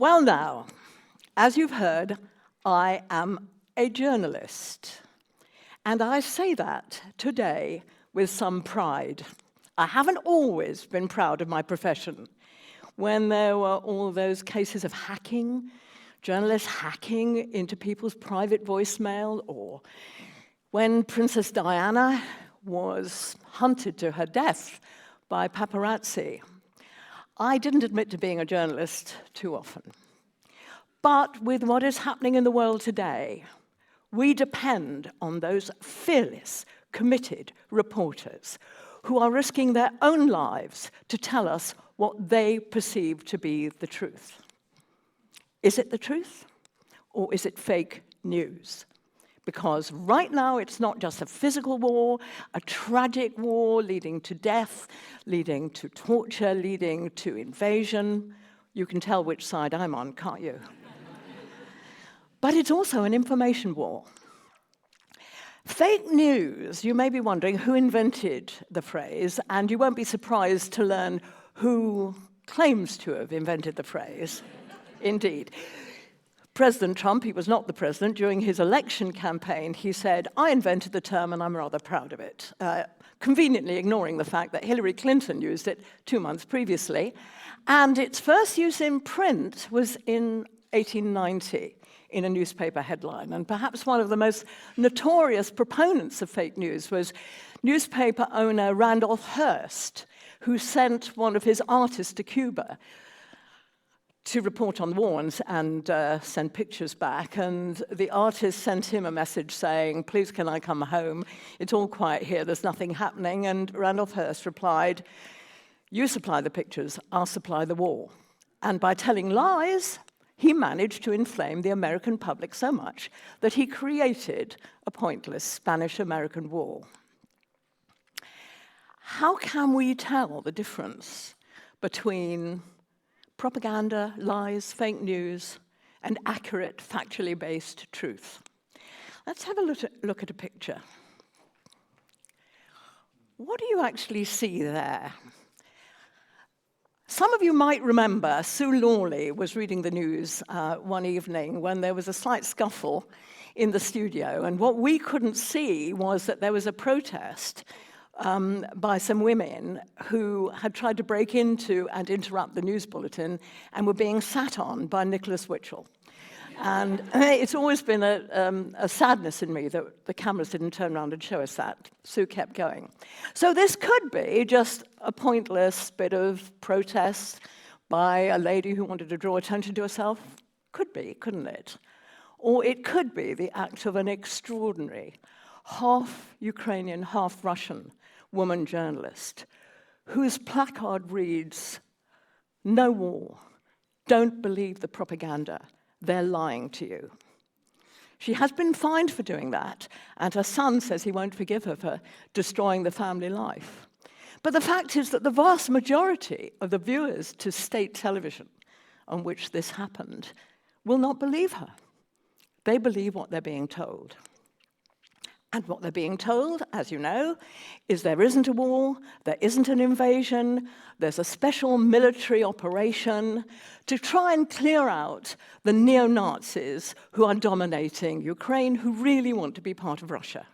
Well now, as you've heard, I am a journalist. And I say that today with some pride. I haven't always been proud of my profession. When there were all those cases of hacking, journalists hacking into people's private voicemail, or when Princess Diana was hunted to her death by paparazzi, I didn't admit to being a journalist too often. But with what is happening in the world today, we depend on those fearless, committed reporters who are risking their own lives to tell us what they perceive to be the truth. Is it the truth, or is it fake news? Because right now it's not just a physical war, a tragic war leading to death, leading to torture, leading to invasion. You can tell which side I'm on, can't you? But it's also an information war. Fake news, you may be wondering who invented the phrase, and you won't be surprised to learn who claims to have invented the phrase. Indeed. President Trump, he was not the president, during his election campaign, he said, "I invented the term and I'm rather proud of it," conveniently ignoring the fact that Hillary Clinton used it 2 months previously. And its first use in print was in 1890 in a newspaper headline. And perhaps one of the most notorious proponents of fake news was newspaper owner Randolph Hearst, who sent one of his artists to Cuba to report on the war and send pictures back. And the artist sent him a message saying, "Please, can I come home? It's all quiet here, there's nothing happening." And Randolph Hearst replied, "You supply the pictures, I'll supply the war." And by telling lies, he managed to inflame the American public so much that he created a pointless Spanish-American war. How can we tell the difference between propaganda, lies, fake news, and accurate, factually based truth? Let's have a look at a picture. What do you actually see there? Some of you might remember Sue Lawley was reading the news one evening when there was a slight scuffle in the studio, and what we couldn't see was that there was a protest by some women who had tried to break into and interrupt the news bulletin and were being sat on by Nicholas Witchell. And it's always been a sadness in me that the cameras didn't turn around and show us that. Sue kept going. So this could be just a pointless bit of protest by a lady who wanted to draw attention to herself. Could be, couldn't it? Or it could be the act of an extraordinary, half Ukrainian, half Russian woman journalist whose placard reads, "No war, don't believe the propaganda. They're lying to you." She has been fined for doing that, and her son says he won't forgive her for destroying the family life. But the fact is that the vast majority of the viewers to state television on which this happened will not believe her. They believe what they're being told. And what they're being told, as you know, is there isn't a war, there isn't an invasion, there's a special military operation to try and clear out the neo-Nazis who are dominating Ukraine, who really want to be part of Russia.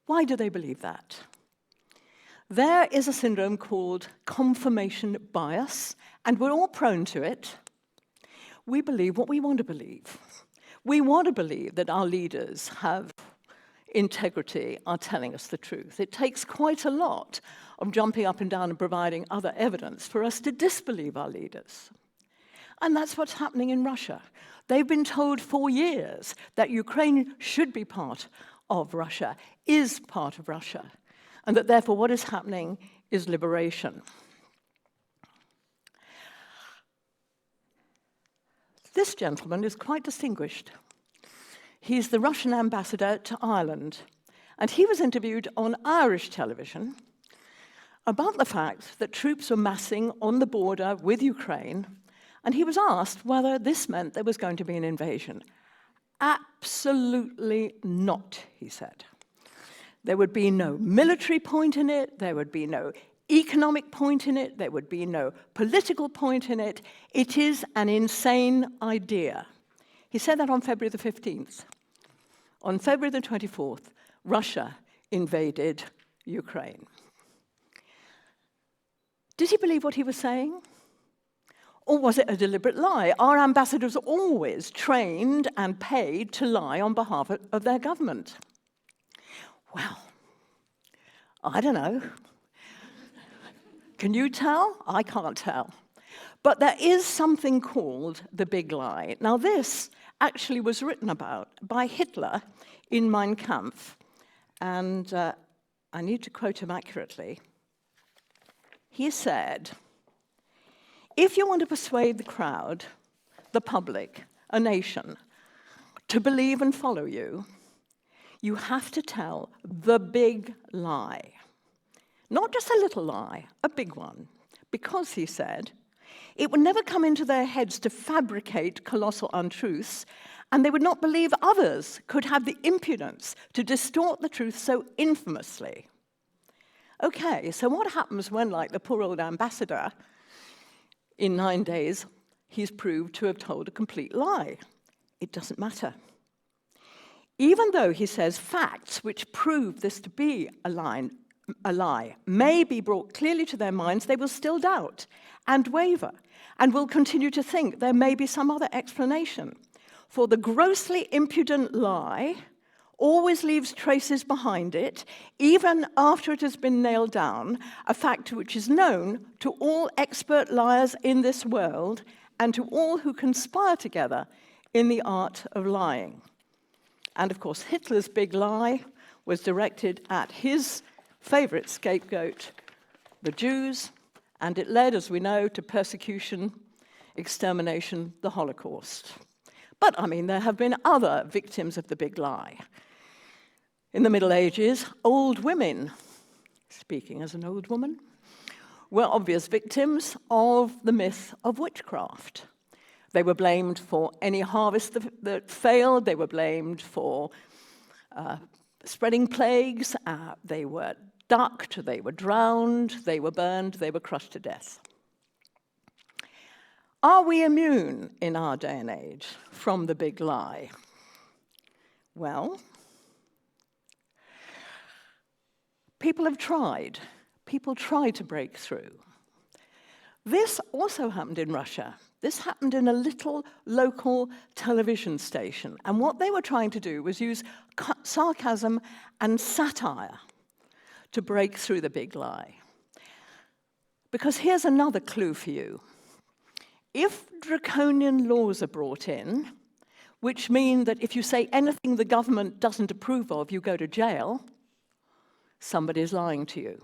Why do they believe that? There is a syndrome called confirmation bias, and we're all prone to it. We believe what we want to believe. We want to believe that our leaders have integrity, are telling us the truth. It takes quite a lot of jumping up and down and providing other evidence for us to disbelieve our leaders. And that's what's happening in Russia. They've been told for years that Ukraine should be part of Russia, is part of Russia, and that therefore what is happening is liberation. This gentleman is quite distinguished. He's the Russian ambassador to Ireland, and he was interviewed on Irish television about the fact that troops were massing on the border with Ukraine, and he was asked whether this meant there was going to be an invasion. Absolutely not, he said. There would be no military point in it, there would be no economic point in it. There would be no political point in it. It is an insane idea. He said that on February the 15th. On February the 24th, Russia invaded Ukraine. Did he believe what he was saying? Or was it a deliberate lie? Are ambassadors always trained and paid to lie on behalf of their government? Well, I don't know. Can you tell? I can't tell. But there is something called the big lie. Now, this actually was written about by Hitler in Mein Kampf. And I need to quote him accurately. He said, if you want to persuade the crowd, the public, a nation, to believe and follow you, you have to tell the big lie. Not just a little lie, a big one. Because, he said, it would never come into their heads to fabricate colossal untruths, and they would not believe others could have the impudence to distort the truth so infamously. Okay, so what happens when, like the poor old ambassador, in 9 days, he's proved to have told a complete lie? It doesn't matter. Even though, he says, facts which prove this to be a lie may be brought clearly to their minds, they will still doubt and waver, and will continue to think there may be some other explanation. For the grossly impudent lie always leaves traces behind it, even after it has been nailed down, a fact which is known to all expert liars in this world and to all who conspire together in the art of lying. And of course, Hitler's big lie was directed at his favorite scapegoat, the Jews, and it led, as we know, to persecution, extermination, the Holocaust. But, I mean, there have been other victims of the big lie. In the Middle Ages, old women, speaking as an old woman, were obvious victims of the myth of witchcraft. They were blamed for any harvest that failed. They were blamed for spreading plagues. They were ducked. They were drowned. They were burned. They were crushed to death. Are we immune in our day and age from the big lie? Well, people have tried. People try to break through. This also happened in Russia. This happened in a little local television station. And what they were trying to do was use sarcasm and satire to break through the big lie. Because here's another clue for you. If draconian laws are brought in, which mean that if you say anything the government doesn't approve of, you go to jail, somebody's lying to you.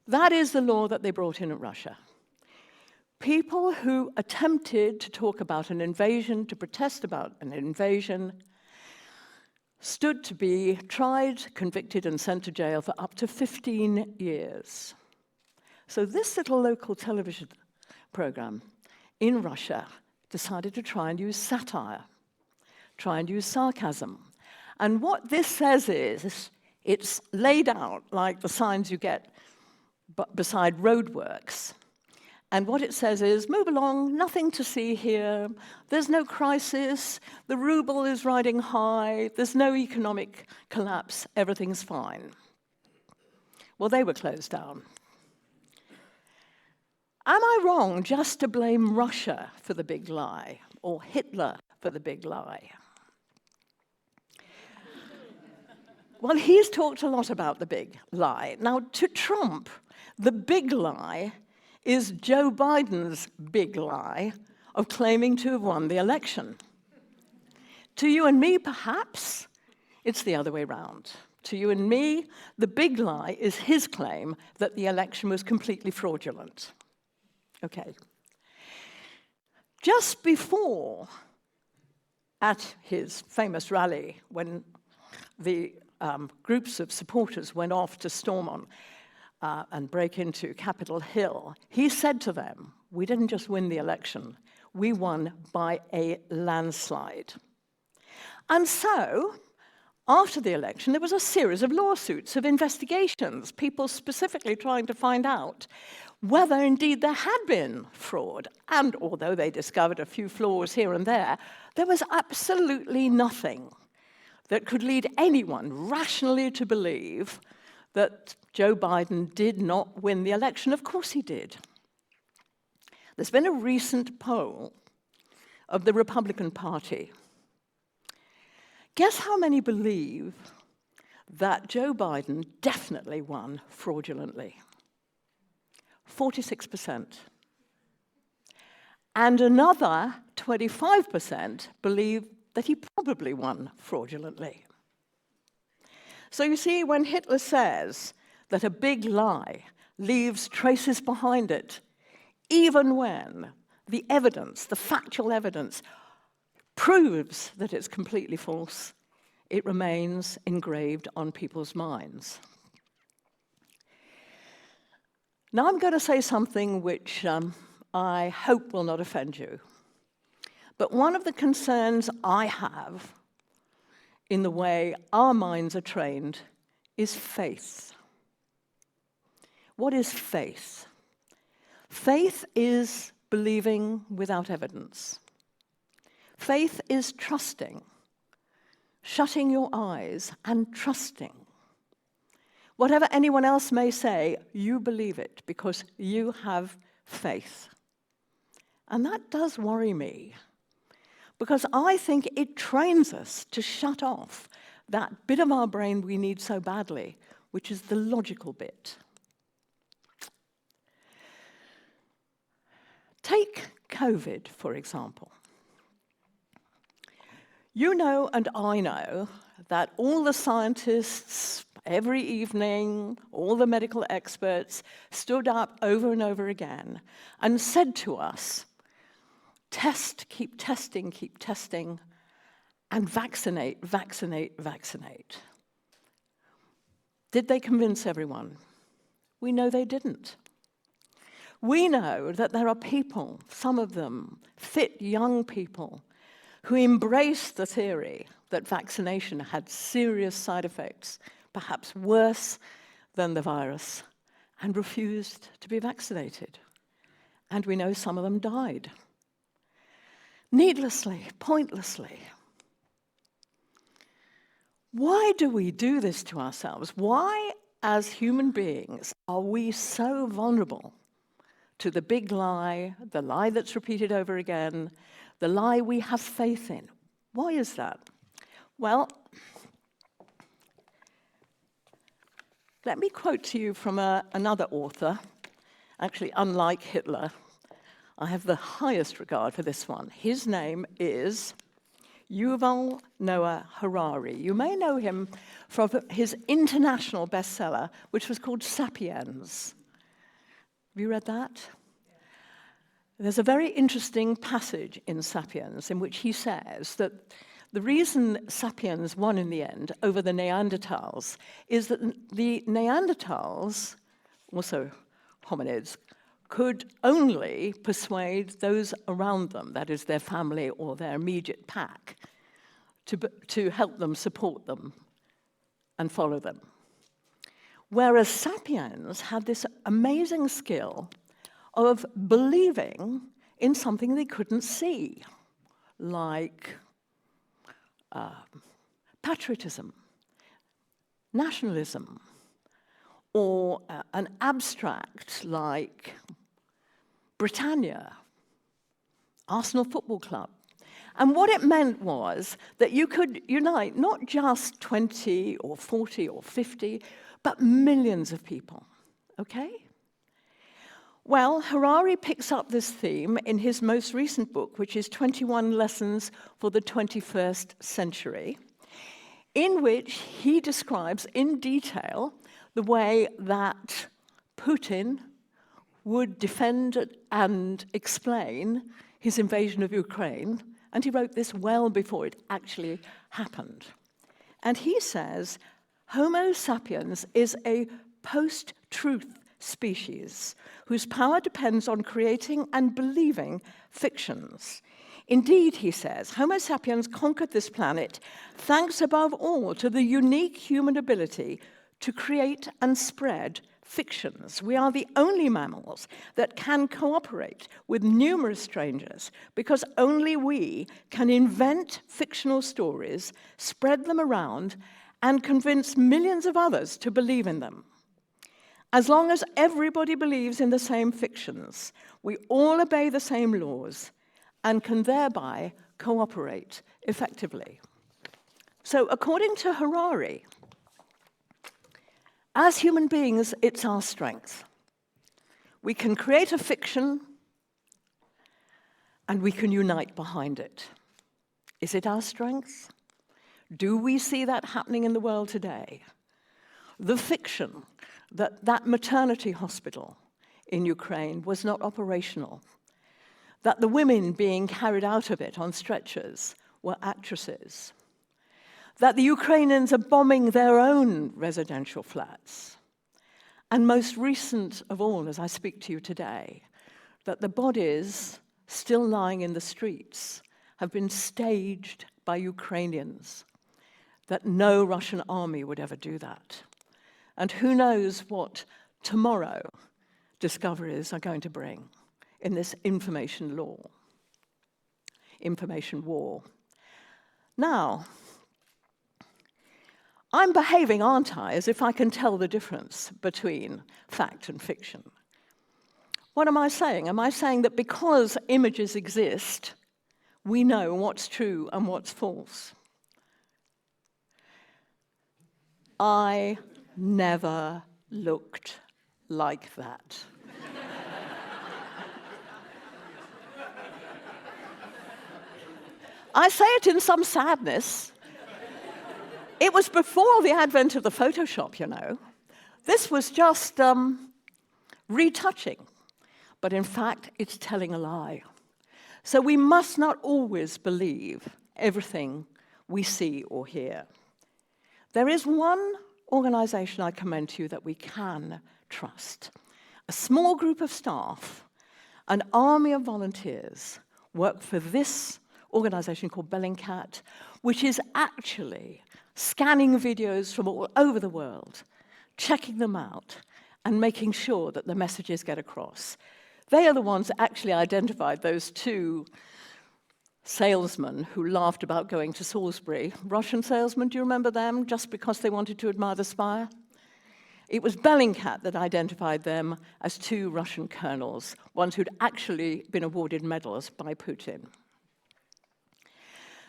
That is the law that they brought in at Russia. People who attempted to talk about an invasion, to protest about an invasion, stood to be tried, convicted, and sent to jail for up to 15 years. So this little local television program in Russia decided to try and use satire, try and use sarcasm. And what this says is, it's laid out like the signs you get beside roadworks. And what it says is, move along, nothing to see here, there's no crisis, the ruble is riding high, there's no economic collapse, everything's fine. Well, they were closed down. Am I wrong just to blame Russia for the big lie, or Hitler for the big lie? Well, he's talked a lot about the big lie. Now, to Trump, the big lie is Joe Biden's big lie of claiming to have won the election. To you and me, perhaps, it's the other way around. To you and me, the big lie is his claim that the election was completely fraudulent. Okay. Just before, at his famous rally, when the groups of supporters went off to storm on and break into Capitol Hill, he said to them, we didn't just win the election, we won by a landslide. And so, After the election, there was a series of lawsuits, of investigations, people specifically trying to find out whether indeed there had been fraud. And although they discovered a few flaws here and there was absolutely nothing that could lead anyone rationally to believe that Joe Biden did not win the election. Of course he did. There's been a recent poll of the Republican Party. Guess how many believe that Joe Biden definitely won fraudulently? 46%. And another 25% believe that he probably won fraudulently. So you see, when Hitler says that a big lie leaves traces behind it, even when the evidence, the factual evidence, proves that it's completely false, it remains engraved on people's minds. Now I'm going to say something which I hope will not offend you. But one of the concerns I have in the way our minds are trained is faith. What is faith? Faith is believing without evidence. Faith is trusting, shutting your eyes and trusting. Whatever anyone else may say, you believe it because you have faith. And that does worry me, because I think it trains us to shut off that bit of our brain we need so badly, which is the logical bit. Take COVID, for example. You know and I know that all the scientists, every evening, all the medical experts stood up over and over again and said to us, test, keep testing, and vaccinate, vaccinate, vaccinate. Did they convince everyone? We know they didn't. We know that there are people, some of them fit young people, who embraced the theory that vaccination had serious side effects, perhaps worse than the virus, and refused to be vaccinated. And we know some of them died. Needlessly, pointlessly. Why do we do this to ourselves? Why, as human beings, are we so vulnerable to the big lie, the lie that's repeated over again, the lie we have faith in? Why is that? Well, let me quote to you from another author. Actually, unlike Hitler, I have the highest regard for this one. His name is Yuval Noah Harari. You may know him from his international bestseller, which was called *Sapiens*. Have you read that? There's a very interesting passage in *Sapiens* in which he says that the reason Sapiens won in the end over the Neanderthals is that the Neanderthals, also hominids, could only persuade those around them, that is their family or their immediate pack, to help them, support them, and follow them. Whereas Sapiens had this amazing skill of believing in something they couldn't see, like patriotism, nationalism, or an abstract like Britannia, Arsenal Football Club. And what it meant was that you could unite not just 20 or 40 or 50, but millions of people, okay? Well, Harari picks up this theme in his most recent book, which is 21 Lessons for the 21st Century, in which he describes in detail the way that Putin would defend and explain his invasion of Ukraine, and he wrote this well before it actually happened. And he says, Homo sapiens is a post-truth species whose power depends on creating and believing fictions Indeed, he says, Homo sapiens conquered this planet thanks above all to the unique human ability to create and spread fictions. We are the only mammals that can cooperate with numerous strangers because only we can invent fictional stories, spread them around, and convince millions of others to believe in them. As long as everybody believes in the same fictions, we all obey the same laws and can thereby cooperate effectively. So, according to Harari, as human beings, it's our strength. We can create a fiction and we can unite behind it. Is it our strength? Do we see that happening in the world today? The fiction that maternity hospital in Ukraine was not operational, that the women being carried out of it on stretchers were actresses, that the Ukrainians are bombing their own residential flats, and most recent of all, as I speak to you today, that the bodies still lying in the streets have been staged by Ukrainians, that no Russian army would ever do that. And who knows what tomorrow discoveries are going to bring in this information war. Now, I'm behaving, aren't I, as if I can tell the difference between fact and fiction. What am I saying? Am I saying that because images exist, we know what's true and what's false? I never looked like that. I say it in some sadness. It was before the advent of the Photoshop, you know. This was just retouching. But in fact, it's telling a lie. So we must not always believe everything we see or hear. There is one organization I commend to you that we can trust. A small group of staff, an army of volunteers, work for this organization called Bellingcat, which is actually scanning videos from all over the world, checking them out, and making sure that the messages get across. They are the ones that actually identified those two salesmen who laughed about going to Salisbury. Russian salesmen, do you remember them? Just because they wanted to admire the spire? It was Bellingcat that identified them as two Russian colonels, ones who'd actually been awarded medals by Putin.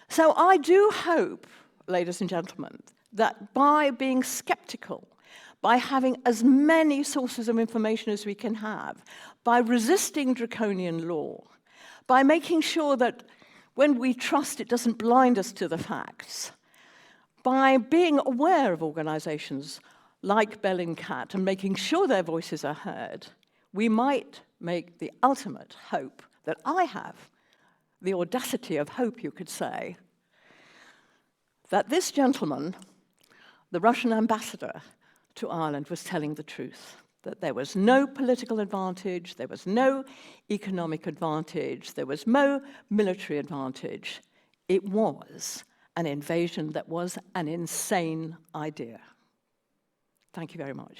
So I do hope, ladies and gentlemen, that by being skeptical, by having as many sources of information as we can have, by resisting draconian law, by making sure that when we trust it doesn't blind us to the facts, by being aware of organizations like Bellingcat and making sure their voices are heard, we might make the ultimate hope that I have, the audacity of hope, you could say, that this gentleman, the Russian ambassador to Ireland, was telling the truth, that there was no political advantage, there was no economic advantage, there was no military advantage. It was an invasion that was an insane idea. Thank you very much.